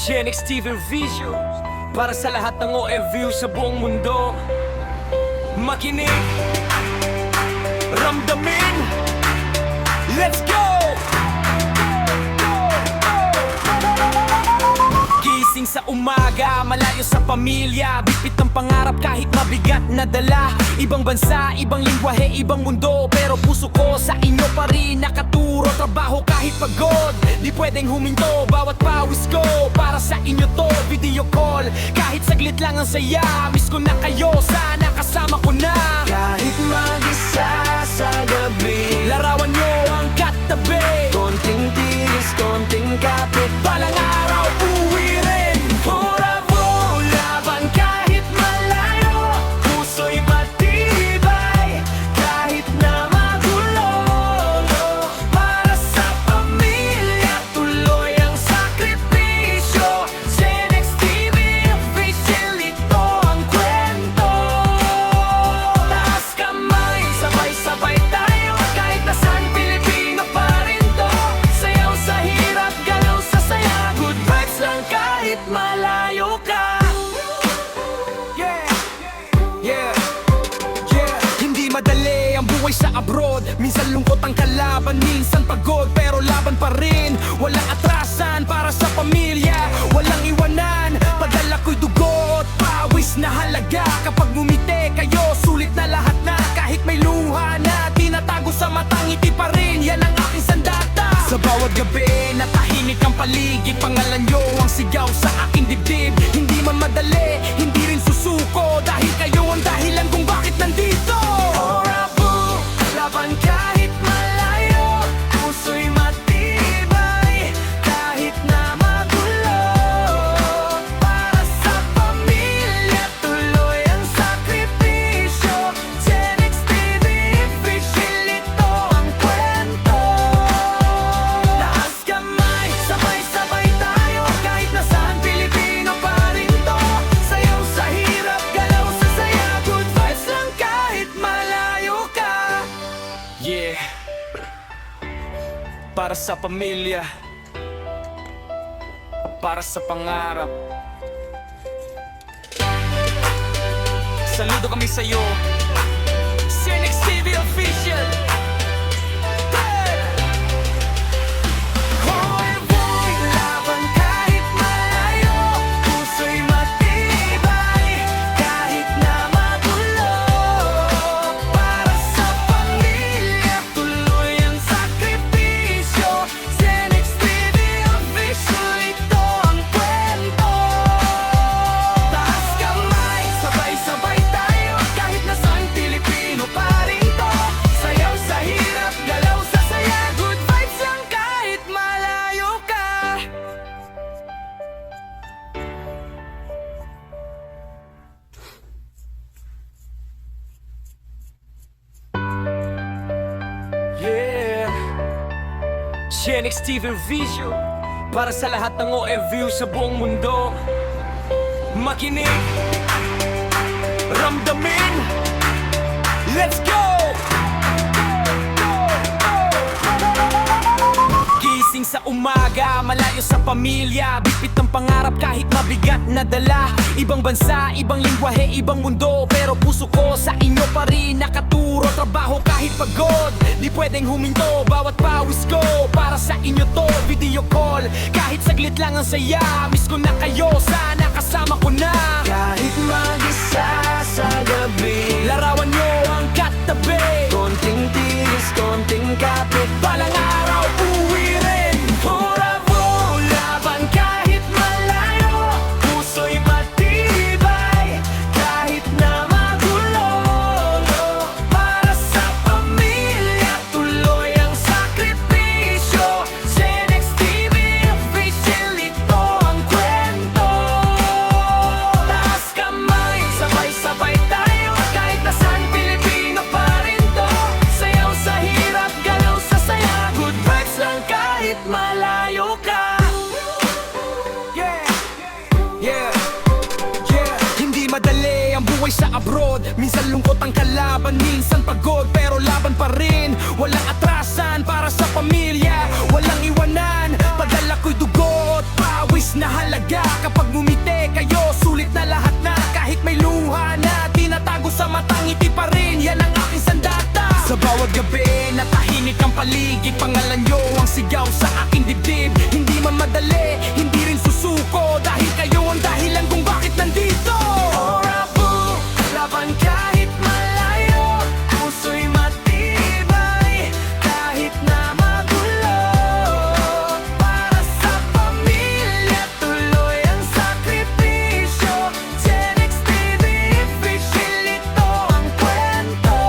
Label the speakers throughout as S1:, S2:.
S1: Genex TV Vision para sa lahat ng OFW sa buong mundo. Makinig, ramdamin, let's go! Gising sa umaga, malayo sa pamilya, bitbit ng pangarap kahit mabigat na dala. Ibang bansa, ibang lingwahe, ibang mundo, pero puso ko sa inyo pa rin nakaturo. Trabaho kahit pagod, di pwedeng huminto. Bawat pawis ko, para sa inyo to. Video call, kahit saglit lang ang saya. Miss ko na kayo, sana kasama ko na.
S2: Kahit mag-isa sa gabi,
S1: larawan nyo ang katabi.
S2: konting tiis, konting kapit,
S1: Balang araw, uwi rin.
S2: Bravo, laban kahit malayo, puso'y matibay, kahit na magulo. Para sa pamilya, tuloy ang sakripisyo. Genex TV official, ito ang kwento. Taas kamay, sabay-sabay tayo, kahit nasaan Pilipino pa rin to. Sayaw sa hirap, galaw sa saya, good vibes lang kahit malayo ka.
S1: Yeah, yeah, yeah. Hindi madali ang buhay sa abroad. Minsan lungkot ang kalaban, minsan pagod, pero laban pa rin. Walang atrasan para sa pamilya, walang iwanan. Padala ko'y dugo at pawis na halaga. Kapag ngumiti kayo, sulit na lahat na. Kahit may luha na tinatago sa mata, ngiti pa rin, yan ang aking sandata. Sa bawat gabi, natahimik ang paligid. Pangalan nyo ang sigaw sa aking dibdib. Hindi man madali, hindi rin susuko, dahil kayo ang dahilan kung bakit nandito.
S2: Bravo, laban kahit malayo, puso'y matibay, kahit na magulo. Para sa pamilya, tuloy ang sakripisyo. Genex TV official, ito ang kwento. Taas kamay, sabay-sabay tayo, kahit nasaan Pilipino pa rin to. Sayaw sa hirap, galaw sa saya, good vibes lang kahit malayo ka.
S1: Yeah, para sa pamilya, para sa pangarap. Saludo kami sa'yo, Genex TV Official. Hey!
S2: Hoy boy, laban kahit malayo, puso'y matibay, kahit na magulo. Para sa pamilya, tuloy ang sakripisyo. Genex TV official, ito ang kwento. Taas kamay, sabay-sabay tayo, kahit nasaan Pilipino pa rin to. Sayaw sa hirap, galaw sa saya, good vibes lang kahit malayo ka.
S1: Yeah, Genex TV Vision para sa lahat ng OFW sa buong mundo. Makinig, ramdamin, let's go! Gising sa umaga, malayo sa pamilya, bitbit ng pangarap kahit mabigat na dala. Ibang bansa, ibang lingwahe, ibang mundo, pero puso ko sa inyo pa rin nakaturo. Trabaho kahit pagod, di pwedeng huminto. Bawat pawis ko, para sa inyo to. Video call, kahit saglit lang ang saya. Miss ko na kayo, sana kasama ko na.
S2: Kahit mag-isa sa gabi,
S1: Larawan nyo ang katabi.
S2: konting tiis, konting kapit,
S1: Balang araw, uwi rin.
S2: bravo, laban kahit malayo, puso'y matibay, kahit na magulo. Para sa pamilya, tuloy ang sakripisyo. Genex TV official, ito ang kwento. Taas kamay, sabay-sabay tayo, kahit nasaan Pilipino pa rin to. Sayaw sa hirap, galaw sa saya, good vibes lang kahit malayo ka.
S1: Yeah, yeah, yeah. Hindi madali ang buhay sa abroad. Minsan lungkot ang kalaban, minsan pagod, pero laban pa rin. Walang atrasan para sa pamilya, walang iwanan. Padala ko'y dugo at pawis na halaga. tahimik ang paligid, pangalan nyo ang sigaw sa aking dibdib. Hindi man madali, hindi rin susuko, dahil kayo ang dahilan kung bakit nandito.
S2: Orabu, laban kahit malayo, puso'y matibay kahit na magulo. Para sa pamilya, tuloy ang sakripisyo. Gen X TV official, ito ang kwento.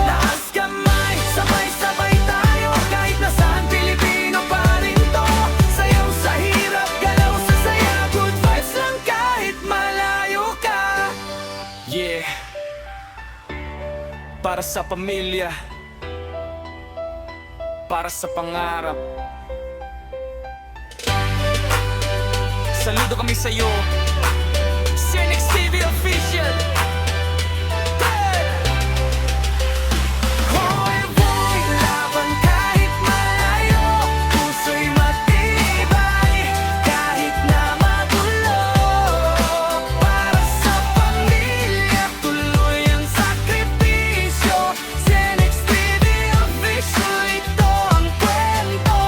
S2: Taas kamay, sabay-sabay tayo, kahit nasaan Pilipino pa rin to. Sayaw sa hirap, galaw sa saya, good vibes lang kahit malayo ka.
S1: Yeah. Para sa pamilya, para sa pangarap. Saludo kami sa'yo, Gen X TV official.
S2: Hoy boy, laban kahit malayo, puso'y matibay kahit na magulo. Para sa pamilya, tuloy ang sakripisyo. Gen X TV official, ito ang kwento.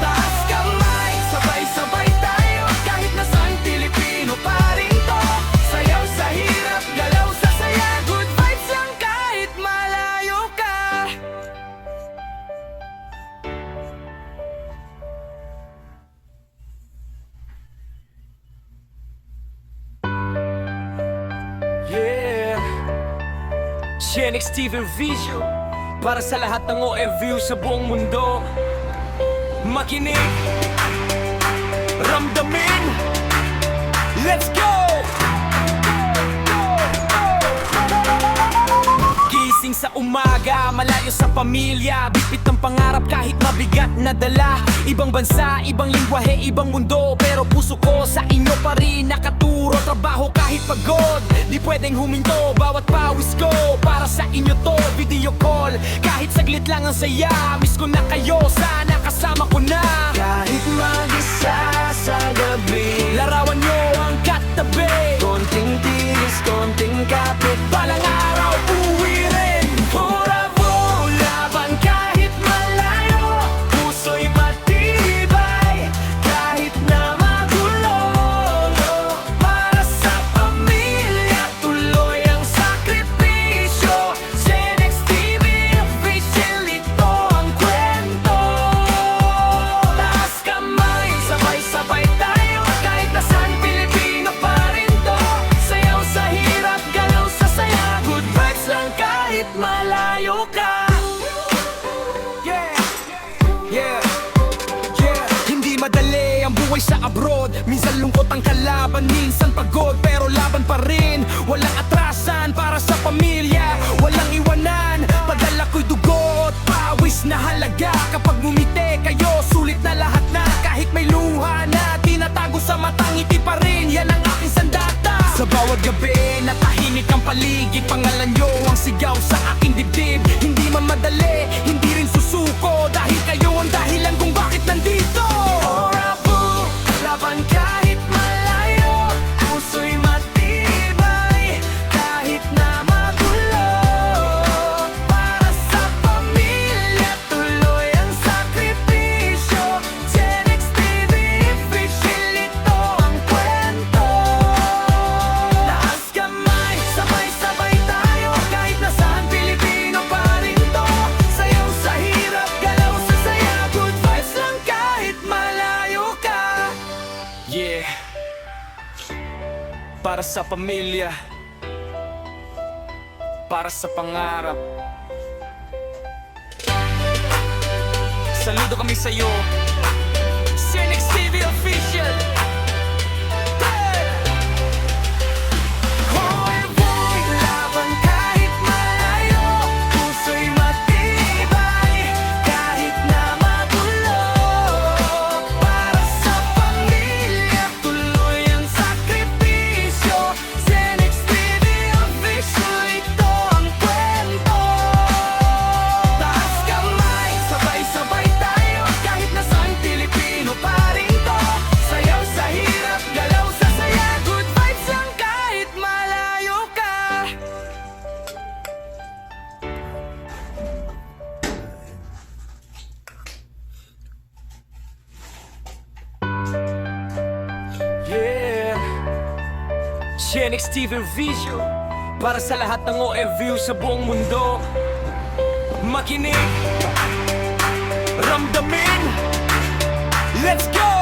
S2: Taas kamay, sabay-sabay tayo, kahit nasaan Pilipino pa rin to. Sayaw sa hirap, galaw sa saya, good vibes lang kahit malayo ka.
S1: Yeah. Gen X TV Visual, para sa lahat ng OFW sa buong mundo. Makinig, ramdamin, let's go! Gising sa umaga, malayo sa pamilya, bitbit ng pangarap kahit mabigat na dala. Ibang bansa, ibang lingwahe, ibang mundo, pero puso ko sa inyo pa rin nakaturo. Trabaho kahit pagod, di pwedeng huminto. Bawat pawis ko, para sa inyo to. Video call, kahit saglit lang ang saya. Miss ko na kayo, sana kasama ko na.
S2: Kahit mag-isa sa gabi,
S1: Larawan nyo ang katabi,
S2: konting tiis, konting kapit.
S1: balang araw uwi rin.
S2: Orabu, laban kahit malayo, puso'y matibay kahit na magulo. Para sa pamilya, tuloy ang sakripisyo. Gen X TV official, ito ang kwento. Taas kamay, sabay-sabay tayo, kahit nasaan Pilipino pa rin to. Sayaw sa hirap, galaw sa saya, good vibes lang kahit malayo ka.
S1: Yeah, yeah, yeah. Hindi madali ang buhay sa abroad. Minsan lungkot ang kalaban, minsan pagod, pero laban pa rin. Walang atrasan para sa pamilya, walang iwanan. Padala ko'y dugo at pawis na halaga. Kapag ngumiti kayo, sulit na lahat na. Kahit may luha na tinatago sa matang ngiti pa rin, yan ang aking sandata. Sa bawat gabi na tahimik ang paligid, pangalan nyo ang sigaw sa aking dibdib. Hindi man madali, hindi rin susuko, dahil kayo ang dahilan kung bakit nandito.
S2: Orabu, laban kahit malayo, puso'y matibay kahit na magulo. Para sa pamilya, tuloy ang sakripisyo. Gen X TV official, ito ang kwento. Taas kamay, sabay-sabay tayo, kahit nasaan Pilipino pa rin to. Sayaw sa hirap, galaw sa saya, good vibes lang kahit malayo ka.
S1: Yeah. Para sa pamilya, para sa pangarap. Saludo kami sa'yo, Gen X TV official.
S2: Hoy boy, laban kahit malayo, puso'y matibay kahit na magulo. Para sa pamilya, tuloy ang sakripisyo. Gen X TV official, ito ang kwento. Taas kamay, sabay-sabay tayo, kahit nasaan
S1: Genix TV Vision para sa lahat ng OFW sa buong mundo. Makinig, ramdamin, let's go!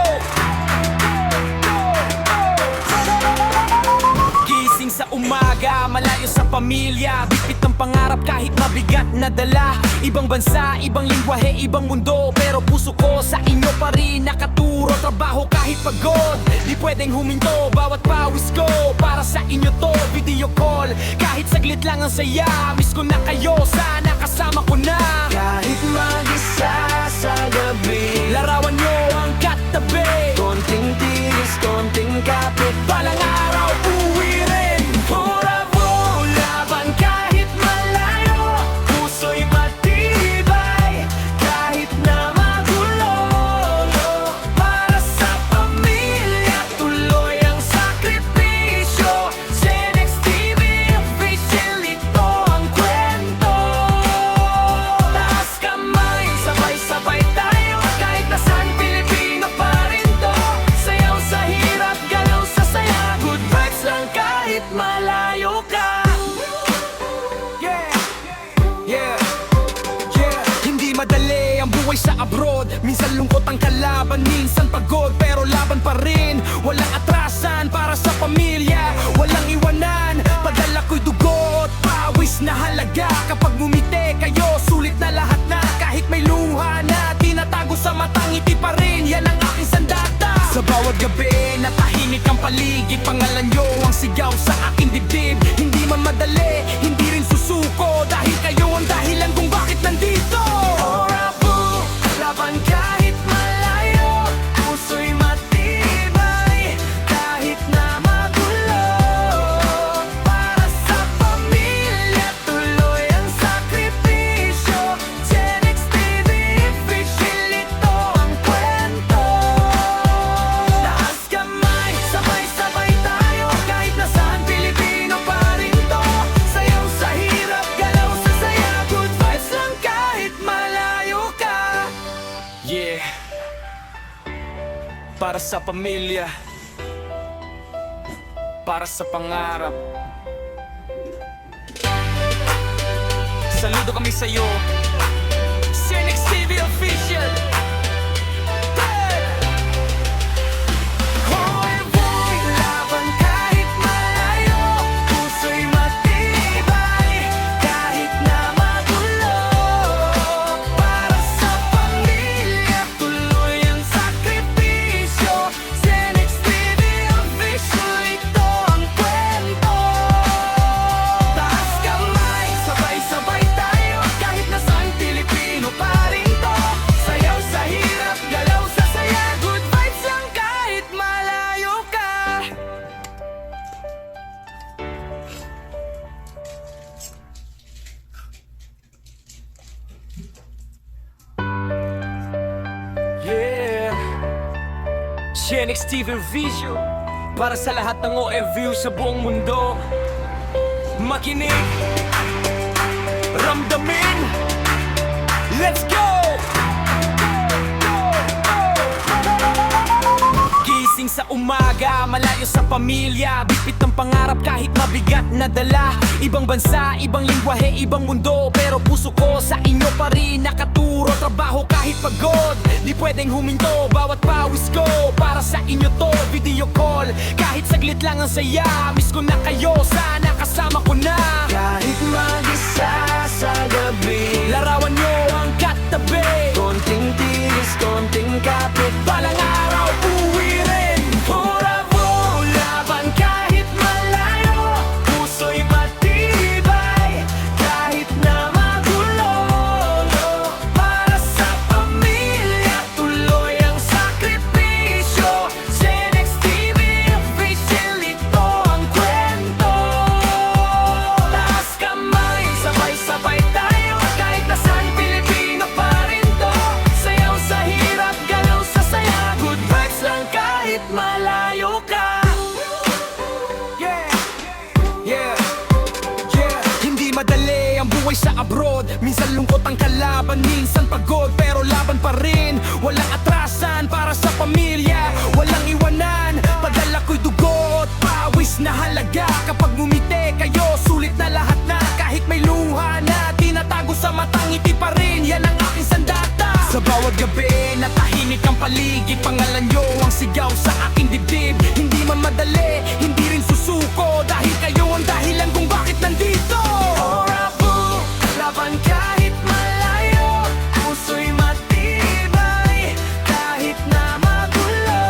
S1: Gising sa umaga, malayo sa pamilya, bitbit ng pangarap kahit mabigat na dala. Ibang bansa, ibang lingwahe, ibang mundo, pero puso ko sa inyo pa rin nakaturo. Trabaho kahit pagod, di pwedeng huminto. Bawat pawis ko, para sa inyo to. Video call, kahit saglit lang ang saya. Miss ko na kayo, sana kasama ko na.
S2: Kahit mag-isa sa gabi,
S1: Larawan nyo ang katabi,
S2: konting tiis, konting kapit.
S1: balang araw uwi rin.
S2: Bravo, laban kahit malayo, puso'y matibay, kahit na magulo. Para sa pamilya, tuloy ang sakripisyo. Genix TV official, ito ang kwento. Taas kamay, sabay-sabay tayo, kahit nasaan Pilipino pa rin to. Sayaw sa hirap, galaw sa saya, good vibes lang kahit malayo ka.
S1: Yeah, yeah, yeah. Hindi madali ang buhay sa abroad. Minsan lungkot ang kalaban, minsan pagod, pero laban pa rin. Walang atrasan para sa pamilya, walang iwanan. Padala ko'y dugo at pawis na halaga. Kapag ngumiti kayo, sulit na lahat na. Kahit may luha na tinatago sa matang, ngiti pa rin, yan ang aking sandata. Sa bawat gabi, natahimik ang paligid, pangalan nyo ang sigaw sa aking dibdib. Hindi man madali, hindi rin susuko, dahil kayo ang dahilan kung bakit nandito.
S2: Bravo, laban kahit malayo, puso'y matibay, kahit na magulo. Para sa pamilya, tuloy ang sakripisyo. Genix TV official, ito ang kwento. Taas kamay, sabay-sabay tayo, kahit nasaan Pilipino pa rin to. Sayaw sa hirap, galaw sa saya, good vibes lang kahit malayo ka.
S1: Yeah, para sa pamilya, para sa pangarap. Saludo kami sa'yo, Genix TV Official. Hey!
S2: Hoy boy, laban kahit malayo, puso'y matibay, kahit na magulo. Para sa pamilya, tuloy ang sakripisyo. Genix TV official, ito ang kwento. Taas kamay, sabay-sabay tayo, kahit nasaan Pilipino pa rin to. Sayaw sa hirap, galaw sa saya, good vibes lang kahit malayo ka.
S1: Yeah, Genix TV Vision para sa lahat ng OFW sa buong mundo. Makinig, ramdamin, let's go! Gising sa umaga, malayo sa pamilya, bitbit ng pangarap kahit mabigat na dala. Ibang bansa, ibang lingwahe, ibang mundo, pero puso ko sa inyo pa rin nakaturo. Trabaho kahit pagod, di pwedeng huminto. Bawat pawis ko, para sa inyo to. Video call, kahit saglit lang ang saya. Miss ko na kayo, sana kasama ko na.
S2: Kahit mag-isa sa gabi,
S1: Larawan nyo ang katabi,
S2: konting tiis, konting kapit.
S1: balang araw uwi rin.
S2: Bravo, laban kahit malayo, puso'y matibay, kahit na magulo. Para sa pamilya, tuloy ang sakripisyo. Genix TV official, ito ang kwento. Taas kamay, sabay-sabay tayo, kahit nasaan Pilipino pa rin to.
S1: paligid, pangalan nyo ang sigaw sa aking dibdib. Hindi man madali, hindi rin susuko, dahil kayo ang dahilan kung bakit nandito.
S2: Orabu, laban kahit malayo, puso'y matibay, kahit na magulo.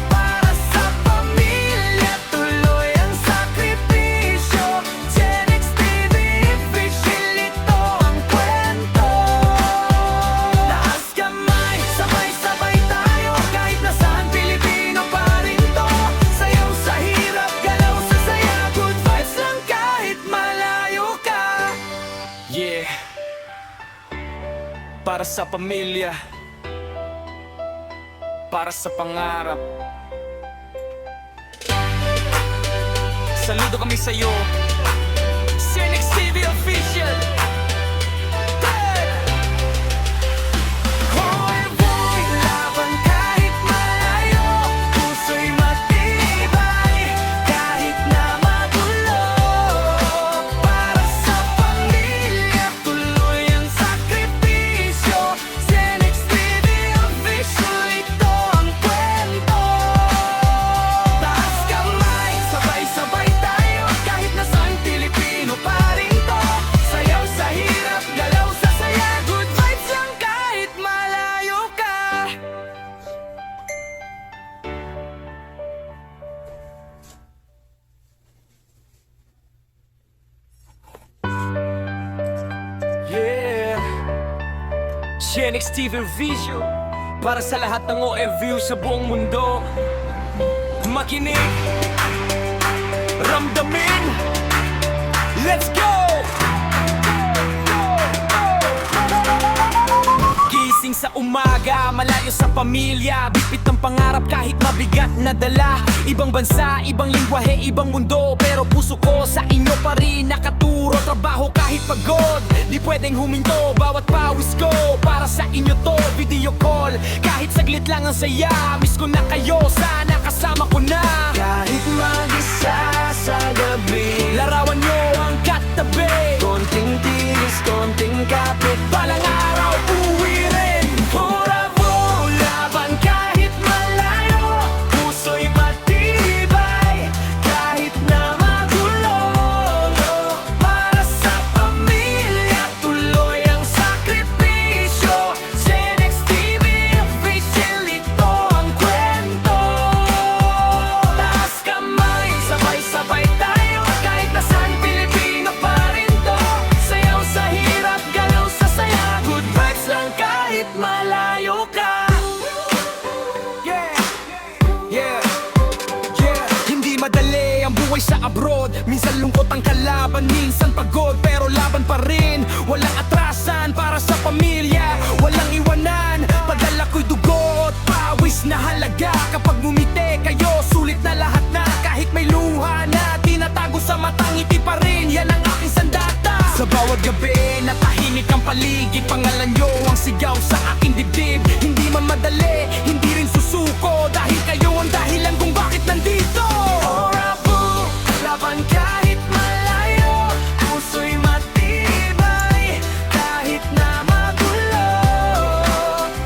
S2: Para sa pamilya, tuloy ang sakripisyo. Genex TV official, ito ang kwento. Taas kamay, sabay-sabay tayo, kahit nasaan Pilipino pa rin to. Sayaw sa hirap, galaw sa saya, good vibes lang kahit malayo ka.
S1: Yeah, para sa pamilya, para sa pangarap. Saludo kami sa'yo, Genex TV official.
S2: Hoy boy, laban kahit malayo, puso'y matibay, kahit na magulo. Para sa pamilya, tuloy ang sakripisyo. Genex TV official, ito ang kwento. Taas kamay, sabay-sabay tayo, kahit nasaan Pilipino pa rin to. Sayaw sa hirap, galaw sa saya, good vibes lang kahit malayo ka.
S1: Yeah, Genex TV Visual, para sa lahat ng OFW sa buong mundo. Makinig, ramdamin, let's go! Gising sa umaga, malayo sa pamilya, bipit ng pangarap kahit mabigat na dala. Ibang bansa, ibang lingwahe, ibang mundo, pero puso ko sa inyo pa rin nakaturo. Trabaho kahit pagod, di pwedeng huminto. Bawat pawis ko, para sa inyo to. Video call, kahit saglit lang ang saya. Miss ko na kayo, sana kasama ko na.
S2: Kahit mag-isa sa gabi,
S1: Larawan nyo ang katabi,
S2: konting tiis, konting kapit,
S1: balang araw uwi rin.
S2: Orabu, laban kahit malayo, puso'y matibay, kahit na magulo. Para sa pamilya, tuloy ang sakripisyo. Genex TV official, ito ang kwento. Taas kamay, sabay-sabay tayo, kahit nasaan Pilipino pa rin to. Sayaw sa hirap, galaw sa saya, good vibes lang kahit malayo ka.
S1: Yeah, yeah, yeah. Hindi madali ang buhay sa abroad. Minsan lungkot ang kalaban, minsan pagod, pero laban pa rin. Walang atrasan para sa pamilya, walang iwanan. Padala ko'y dugo at pawis na halaga. Kapag ngumiti kayo, sulit na lahat na. Kahit may luha na tinatago sa mata, ngiti pa rin, yan ang aking sandata. Sa bawat gabi, natahimik ang paligid, pangalan nyo ang sigaw sa aking dibdib. Hindi man madali, hindi rin susuko, dahil kayo ang dahilan kung bakit nandito.
S2: Orabu, laban kahit malayo, puso'y matibay, kahit na magulo.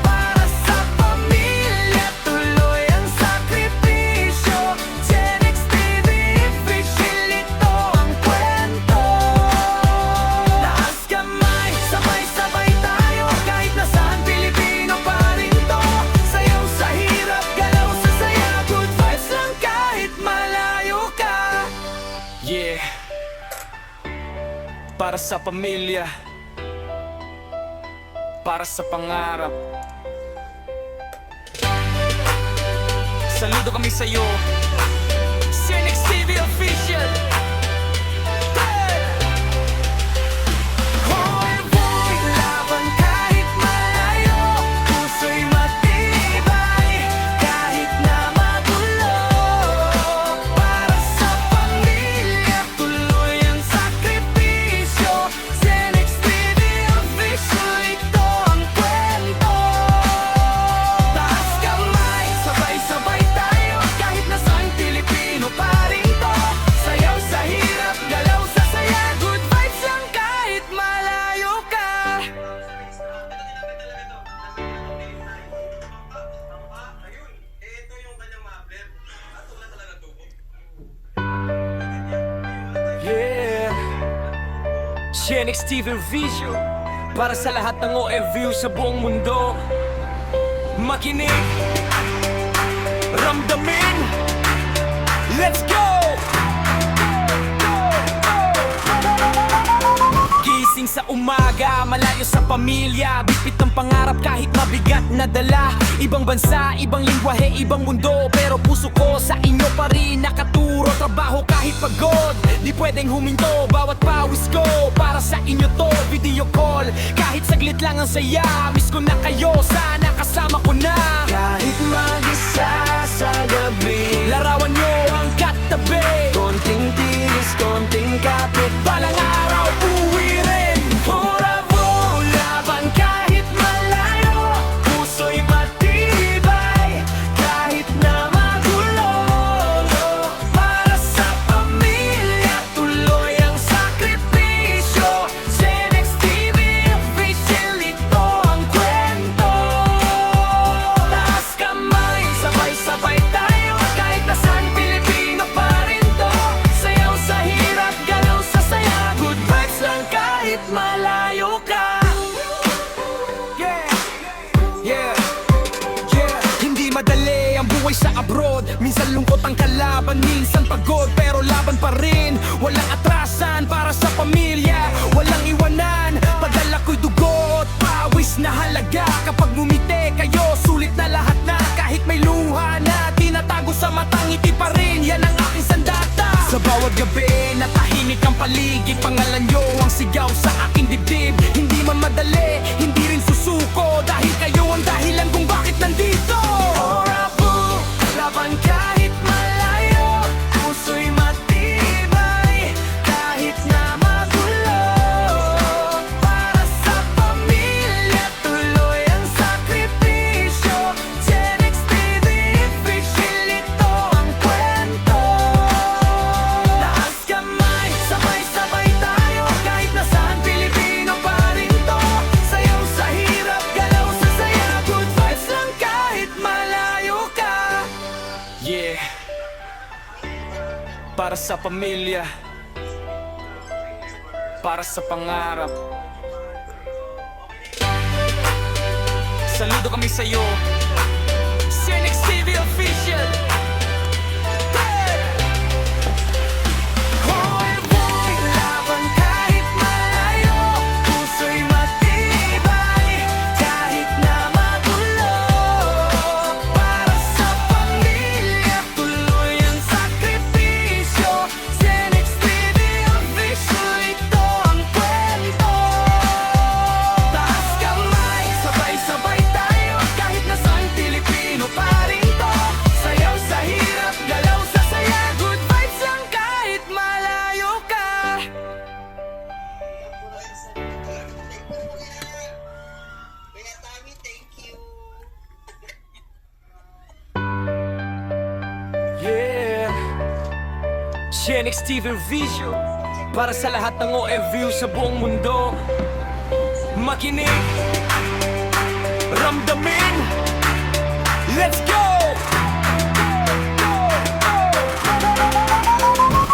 S2: Para sa pamilya, tuloy ang sakripisyo. Genex TV official, ito ang kwento. Taas kamay, sabay-sabay tayo, kahit nasaan Pilipino pa rin to. Sayaw sa hirap, galaw sa saya, good vibes lang kahit malayo ka.
S1: Yeah, para sa pamilya, para sa pangarap. Saludo kami sa'yo, Genex TV official.
S2: Hoy boy, laban kahit malayo, puso'y matibay, kahit na magulo. Para sa pamilya, tuloy ang sakripisyo. Genex TV official, ito ang kwento. Taas kamay, sabay-sabay tayo, kahit nasaan Pilipino pa rin to. Sayaw
S1: Genix TV Vision para sa lahat ng OFW sa buong mundo. Makinig, ramdamin, let's go! Gising sa umaga, malayo sa pamilya, bitbit ng pangarap kahit mabigat na dala. Ibang bansa, ibang lingwahe, ibang mundo, pero puso ko sa inyo pa rin nakaturo. Trabaho kahit pagod, di pwedeng huminto. Bawat pawis ko, para sa inyo to. Video call, kahit saglit lang ang saya. Miss ko na kayo, sana kasama ko na.
S2: Kahit mag-isa sa gabi,
S1: Larawan nyo ang katabi.
S2: konting tiis, konting kapit.
S1: Balang araw, uwi rin.
S2: Bravo, laban kahit malayo, puso'y matibay, kahit na magulo. Para sa pamilya, tuloy ang sakripisyo. Genix TV official, ito ang kwento. Taas kamay, sabay-sabay tayo, kahit nasaan Pilipino pa rin to. Sayaw sa hirap, galaw sa saya, good vibes lang kahit malayo ka.
S1: Yeah, yeah, yeah. Hindi madali ang buhay sa abroad. Minsan lungkot ang kalaban, minsan pagod, pero laban pa rin. Walang atrasan para sa pamilya, walang iwanan. Padala ko'y dugo at pawis na halaga. Kapag ngumiti kayo, sulit na lahat na. Kahit may luha na tinatago sa mata, ngiti pa rin, yan ang aking sandata. Sa bawat gabi, natahimik ang paligid. Pangalan nyo ang sigaw sa aking dibdib. Hindi man madali, hindi rin susuko, dahil kayo ang dahilan kung bakit nandito.
S2: Bravo, laban kahit malayo, puso'y matibay, kahit na magulo. Para sa pamilya, tuloy ang sakripisyo. Genix TV official, ito ang kwento. Taas kamay, sabay-sabay tayo, kahit nasaan Pilipino pa rin to. Sayaw sa hirap, galaw sa saya, good vibes lang kahit malayo ka.
S1: Yeah, para sa pamilya, para sa pangarap. Saludo kami sa'yo, Genix TV Official. Hey!
S2: Hoy boy, laban kahit malayo, puso'y matibay, kahit na magulo. Para sa pamilya, tuloy ang sakripisyo. Genix TV official, ito ang kwento. Taas kamay, sabay-sabay tayo, kahit nasaan Pilipino pa rin to. Sayaw sa hirap, galaw sa saya, good vibes lang kahit malayo ka.
S3: Kaya Tami, thank you.
S1: Yeah, Genix TV Vision para sa lahat ng OFW sa buong mundo. Makinig, ramdamin, let's go!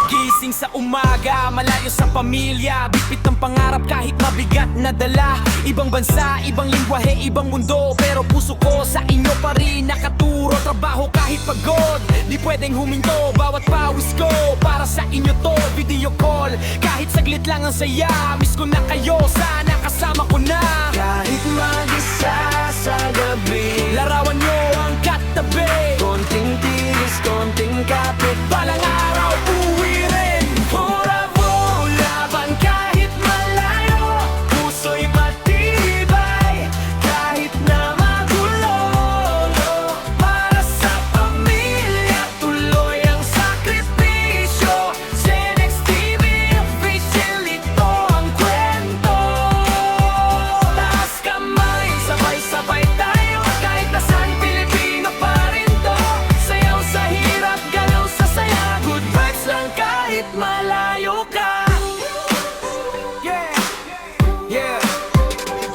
S1: Gising sa umaga, malayo sa pamilya, bitbit ng pangarap kahit mabigat na dala. Ibang bansa, ibang lingwahe, ibang mundo, pero puso ko sa inyo pa rin nakaturo. Trabaho kahit pagod, di pwedeng huminto. Bawat pawis ko, para sa inyo to. Video call, kahit saglit lang ang saya. Miss ko na kayo, sana kasama ko na.
S2: Kahit mag-isa sa gabi,
S1: Larawan nyo ang katabi.
S2: konting tiis, konting kapit.
S1: Balang araw, uwi rin.
S2: Bravo, laban kahit malayo, puso'y matibay, kahit na magulo. Para sa pamilya, tuloy ang sakripisyo. Genix TV official, ito ang kwento. Taas kamay, sabay-sabay tayo, kahit nasaan Pilipino pa rin to. Sayaw sa hirap, galaw sa saya, good vibes lang kahit malayo ka.
S1: Yeah, yeah,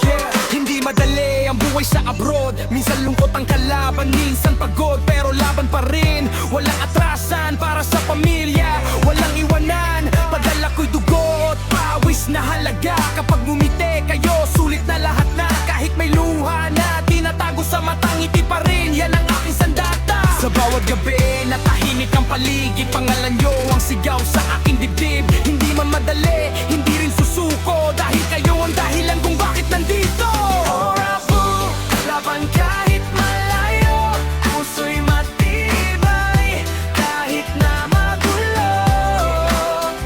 S1: yeah. Hindi madali ang buhay sa abroad. Minsan lungkot ang kalaban, minsan pagod, pero laban pa rin. Walang atrasan para sa pamilya, walang iwanan. Padala ko'y dugo at pawis pawis na halaga. Kapag ngumiti kayo, sulit na lahat na. Kahit may luha na tinatago sa matang, ngiti pa rin, yan ang aking sandata. Sa bawat gabi, natahimik ang paligid, pangalan nyo ang sigaw sa aking dibdib. Hindi man madali, hindi rin susuko, dahil kayo ang dahilan kung bakit nandito.
S2: Orabu, laban kahit malayo, puso'y matibay, kahit na magulo.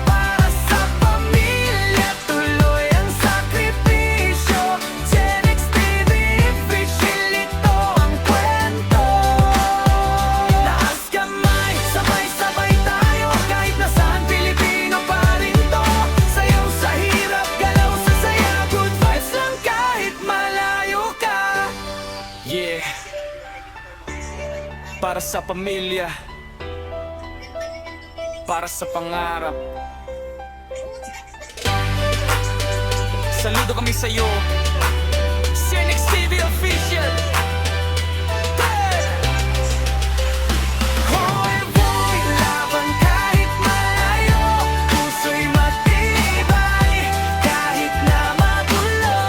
S2: Para sa pamilya, tuloy ang sakripisyo. Gen X TV official, ito ang kwento. Taas kamay, sabay-sabay tayo, kahit nasaan Pilipino pa rin to. Sayaw sa hirap, galaw sa saya, good vibes lang kahit malayo ka.
S1: Yeah, para sa pamilya, para sa pangarap. Saludo kami sa'yo, Gen X TV official.
S2: Hoy boy, laban kahit malayo, puso'y matibay, kahit na magulo.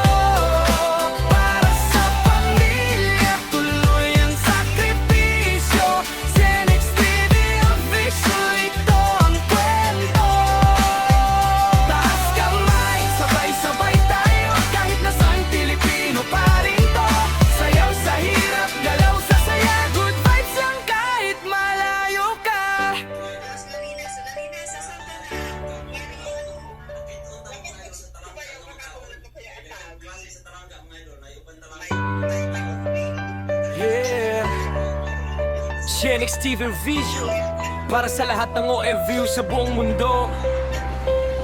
S2: Para sa pamilya, tuloy ang sakripisyo. Gen X TV official, ito ang kwento. Taas kamay, sabay-sabay tayo, kahit nasaan Pilipino pa rin to. Sayaw sa hirap, galaw sa saya, good vibes lang kahit malayo ka.
S1: Yeah, Gen X TV Vision, para sa lahat ng OFW sa buong mundo.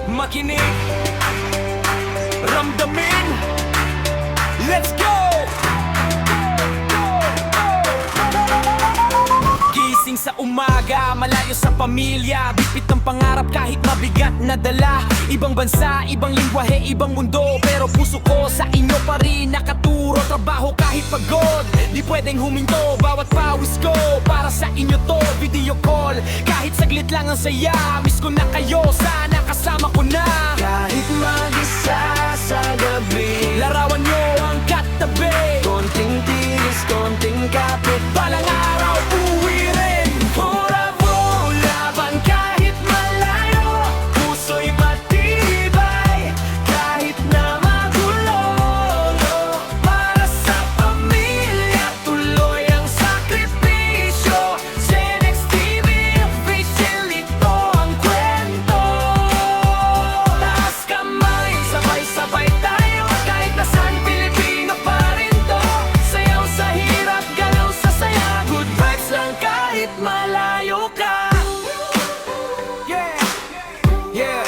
S1: Makinig, ramdamin, let's go! Gising sa umaga, malayo sa pamilya, bitbit ng pangarap kahit mabigat na dala. Ibang bansa, ibang lingwahe, ibang mundo, pero puso ko sa inyo pa rin nakaturo. Trabaho kahit pagod, di pwedeng huminto. Bawat pawis ko, para sa inyo to. Video call, kahit saglit lang ang saya. Miss ko na kayo, sana kasama ko na.
S2: Kahit mag-isa sa gabi,
S1: Larawan nyo ang katabi,
S2: konting tiis, konting kapit.
S1: balang araw uwi rin.
S2: Orabu, laban kahit malayo, puso'y matibay, kahit na magulo. Para sa pamilya, tuloy ang sakripisyo. Gen X TV official, ito ang kwento. Taas kamay, sabay-sabay tayo, kahit nasaan Pilipino pa rin to. Sayaw sa hirap, galaw sa saya, good vibes lang kahit malayo ka.
S1: Yeah, yeah,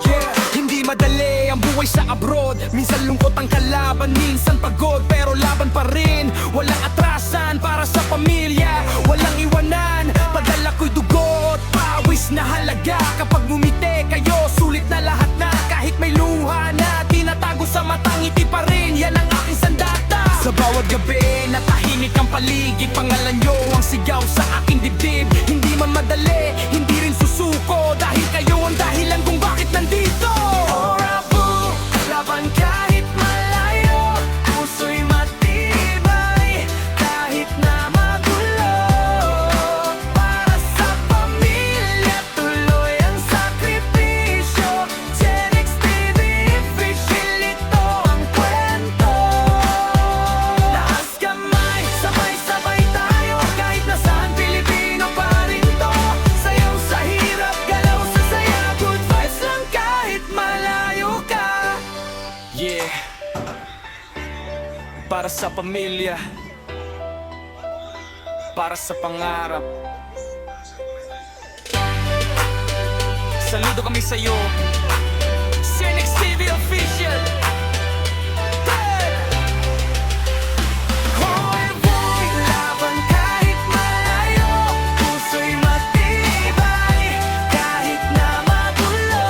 S1: yeah. Hindi madali ang buhay sa abroad. Minsan lungkot ang kalaban, minsan pagod, pero laban pa rin. Walang atrasan para sa pamilya, walang iwanan. Padala ko'y dugo at pawis na halaga. Kapag ngumiti kayo, sulit na lahat na. Kahit may luha na tinatago sa matang, ngiti pa rin, yan ang aking sandata. Sa bawat gabi, natahimik ang paligid, pangalan nyo ang sigaw sa aking dibdib. Hindi man madali, hindi rin susuko, dahil kayo ang dahilan kung bakit nandito.
S2: Orabu, laban kahit malayo, puso'y matibay, kahit na magulo. Para sa pamilya, tuloy ang sakripisyo. Gen X TV official, ito ang kwento. Taas kamay, sabay-sabay tayo, kahit nasaan Pilipino pa rin to. Sayaw sa hirap, galaw sa saya, good vibes lang kahit malayo ka.
S1: Yeah, para sa pamilya, para sa pangarap. Saludo kami sa'yo, Gen X TV official.
S2: Hoy boy, laban kahit malayo, puso'y matibay, kahit na magulo.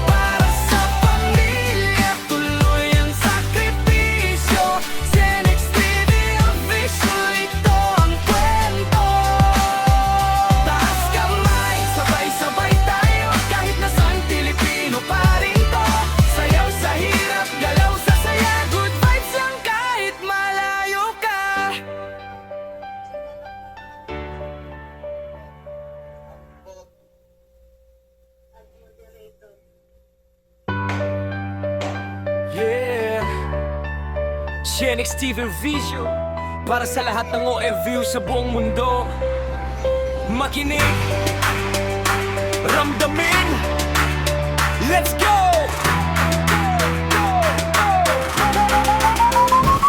S2: Para sa pamilya, tuloy ang sakripisyo. Gen X TV official, ito ang kwento. Taas kamay, sabay-sabay tayo, kahit nasaan Pilipino pa
S1: Genix TV Vision para sa lahat ng OFW sa buong mundo. Makinig, ramdamin, let's go!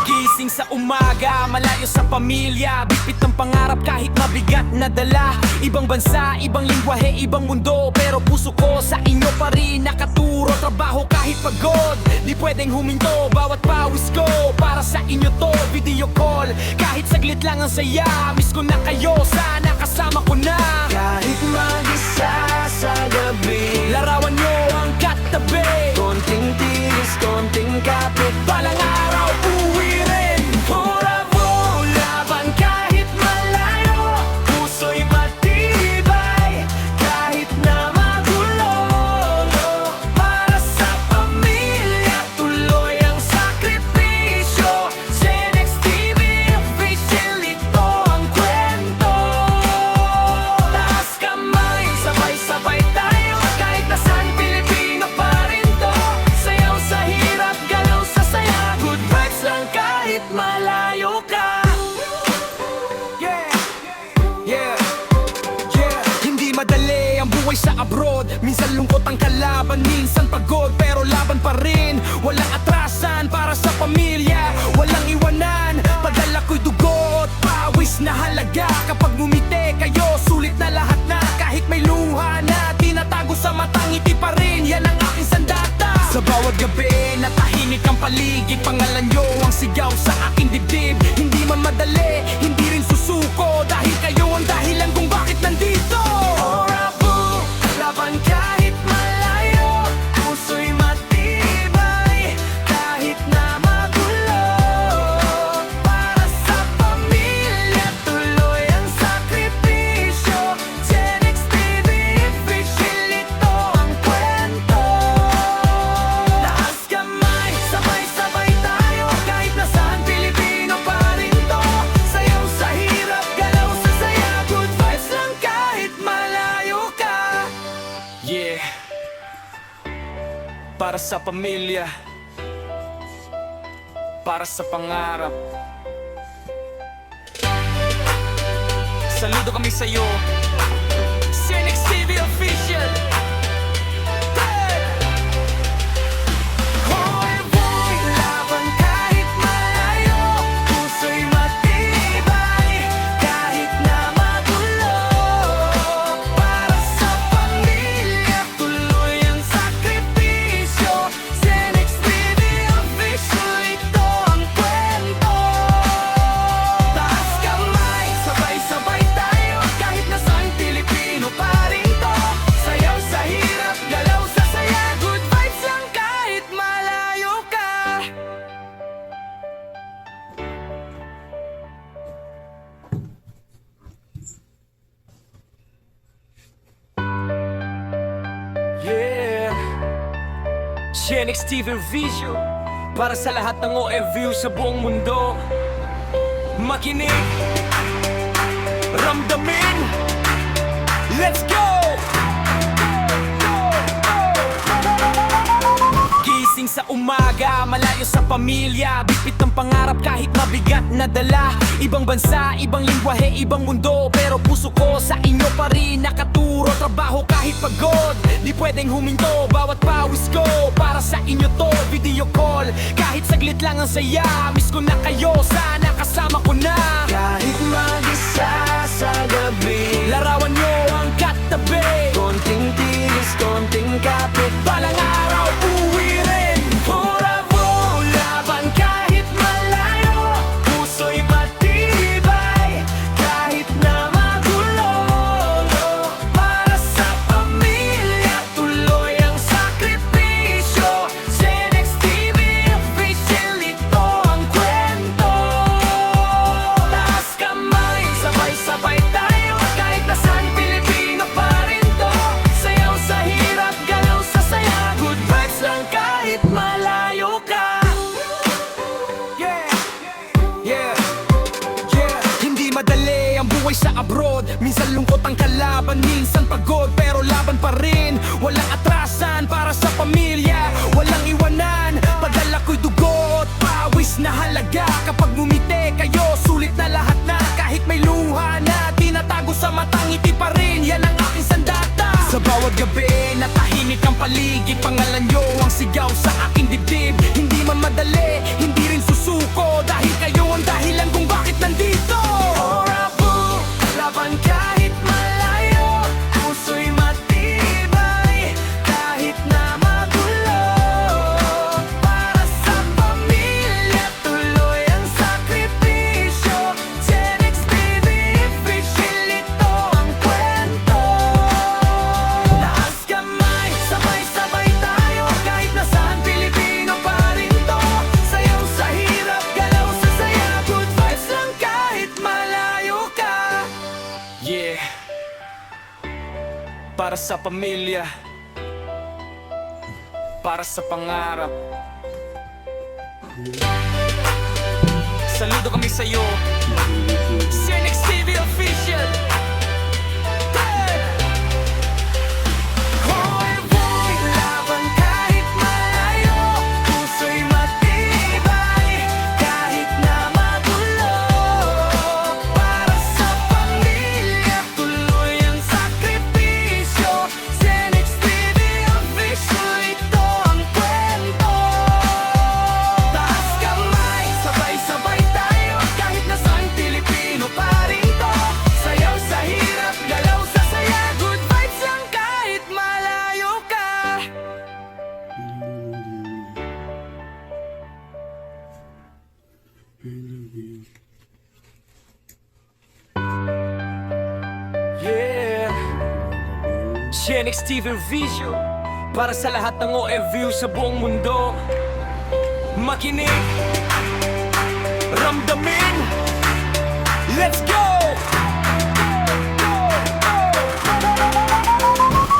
S1: Gising sa umaga, malayo sa pamilya, bigpit ng pangarap kahit mabigat na dala. Ibang bansa, ibang lingwahe, ibang mundo, pero puso ko sa inyo pa rin nakaturo. Trabaho kahit pagod, di pwedeng huminto. Bawat pawis ko, para sa inyo to. Video call, kahit saglit lang ang saya. Miss ko na kayo, sana kasama ko na.
S2: Kahit mag-isa sa gabi,
S1: Larawan nyo ang katabi.
S2: konting tiis, konting kapit.
S1: Balang araw, uwi rin.
S2: Bravo, laban kahit malayo, puso'y matibay, kahit na magulo. Para sa pamilya, tuloy ang sakripisyo. Genix TV official, ito ang kwento. Taas kamay, sabay-sabay tayo, kahit nasaan Pilipino pa rin to. Sayaw sa hirap, galaw sa saya, good vibes lang kahit malayo ka.
S1: Yeah, yeah, yeah. Hindi madali ang buhay sa abroad. Minsan lungkot ang kalaban, minsan pagod, pero laban pa rin. Walang atrasan para sa pamilya, walang iwanan. Padala ko'y dugo at pawis na halaga. Kapag ngumiti kayo, sulit na lahat na. Kahit may luha na tinatago sa matang, ngiti pa rin, yan ang aking sandata. Sa bawat gabi, natahimik ang paligid. Pangalan nyo ang sigaw sa aking dibdib. Hindi man madali, hindi rin susuko, dahil kayo ang dahilan kung bakit nandito.
S2: Bravo, laban kahit malayo, puso'y matibay, kahit na magulo. Para sa pamilya, tuloy ang sakripisyo. Genix TV official, ito ang kwento. Taas kamay, sabay-sabay tayo, kahit nasaan Pilipino pa rin to. Sayaw sa hirap, galaw sa saya, good vibes lang kahit malayo ka.
S1: Yeah. Para sa pamilya, para sa pangarap. Saludo kami sa'yo, Genix TV Official.
S2: Hoy boy, laban kahit malayo, puso'y matibay, kahit na magulo. Para sa pamilya, tuloy ang sakripisyo. Genix TV official, ito ang kwento. Taas kamay, sabay-sabay tayo, kahit nasaan Pilipino pa rin to. Sayaw sa hirap, galaw sa saya, good vibes lang kahit malayo ka.
S1: Yeah. Genix TV Vision para sa lahat ng OFW sa buong mundo. Makinig, ramdamin, let's go! Gising sa umaga, malayo sa pamilya, bigpit ng pangarap kahit mabigat na dala. Ibang bansa, ibang lingwahe, ibang mundo, pero puso ko sa inyo pa rin nakaturo. Trabaho kahit pagod, di pwedeng huminto. Bawat pawis ko, para sa inyo to. Video call, kahit saglit lang ang saya. Miss ko na kayo, sana kasama ko na.
S2: Kahit mag-isa sa gabi,
S1: Larawan nyo ang katabi.
S2: konting tiis, konting kapit.
S1: Balang araw, uwi rin.
S2: Bravo, laban kahit malayo, puso'y matibay, kahit na magulo. Para sa pamilya, tuloy ang sakripisyo. Genix TV official, ito ang kwento. Taas kamay, sabay-sabay tayo, kahit nasaan Pilipino pa rin to. Sayaw sa hirap, galaw sa saya, good vibes lang kahit malayo ka.
S1: Yeah, yeah, yeah. Hindi madali ang buhay sa abroad. Minsan lungkot ang kalaban, minsan pagod, pero laban pa rin. Walang atrasan para sa pamilya, walang iwanan. Padala ko'y dugo at pawis na halaga. Kapag ngumiti kayo, sulit na lahat na. Kahit may luha na tinatago sa matang, ngiti pa rin, yan ang aking sandata. Sa bawat gabi na tahimik ang paligid, pangalan nyo ang sigaw sa aking dibdib. Hindi man madali, hindi rin susuko, dahil kayo ang dahilan kung bakit nandito.
S2: Orabu, laban kahit malayo, puso'y matibay, kahit na magulo. Para sa pamilya, tuloy ang sakripisyo. Genex TV official, ito ang kwento. Taas kamay, sabay-sabay tayo, kahit nasaan Pilipino pa rin to. Sayaw sa hirap, galaw sa saya, good vibes lang kahit malayo ka.
S1: Yeah. Para sa pamilya, para sa pangarap. Saludo kami sa'yo, Genex TV official. Hey!
S2: Hoy boy, laban kahit malayo, puso'y matibay, kahit na magulo. Para sa pamilya, tuloy ang sakripisyo. Genex TV official, ito ang kwento. Taas kamay, sabay-sabay tayo, kahit nasaan Pilipino pa rin to. Sayaw sa hirap, galaw sa saya, good vibes lang kahit malayo ka.
S1: Yeah. Genex TV Visual, para sa lahat ng OFW sa buong mundo. Makinig, ramdamin, let's go!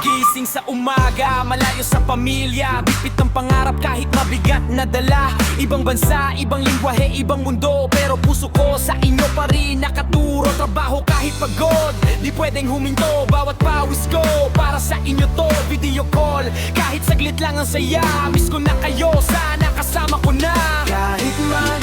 S1: Gising sa umaga, malayo sa pamilya, bipit ng pangarap kahit mabigat na dala. Ibang bansa, ibang lingwahe, ibang mundo, pero puso ko sa inyo pa rin nakaturo. Trabaho kahit pagod, di pwedeng huminto. Bawat pawis ko, para sa inyo to. Video call, kahit saglit lang ang saya. Miss ko na kayo, sana kasama ko na.
S2: Kahit man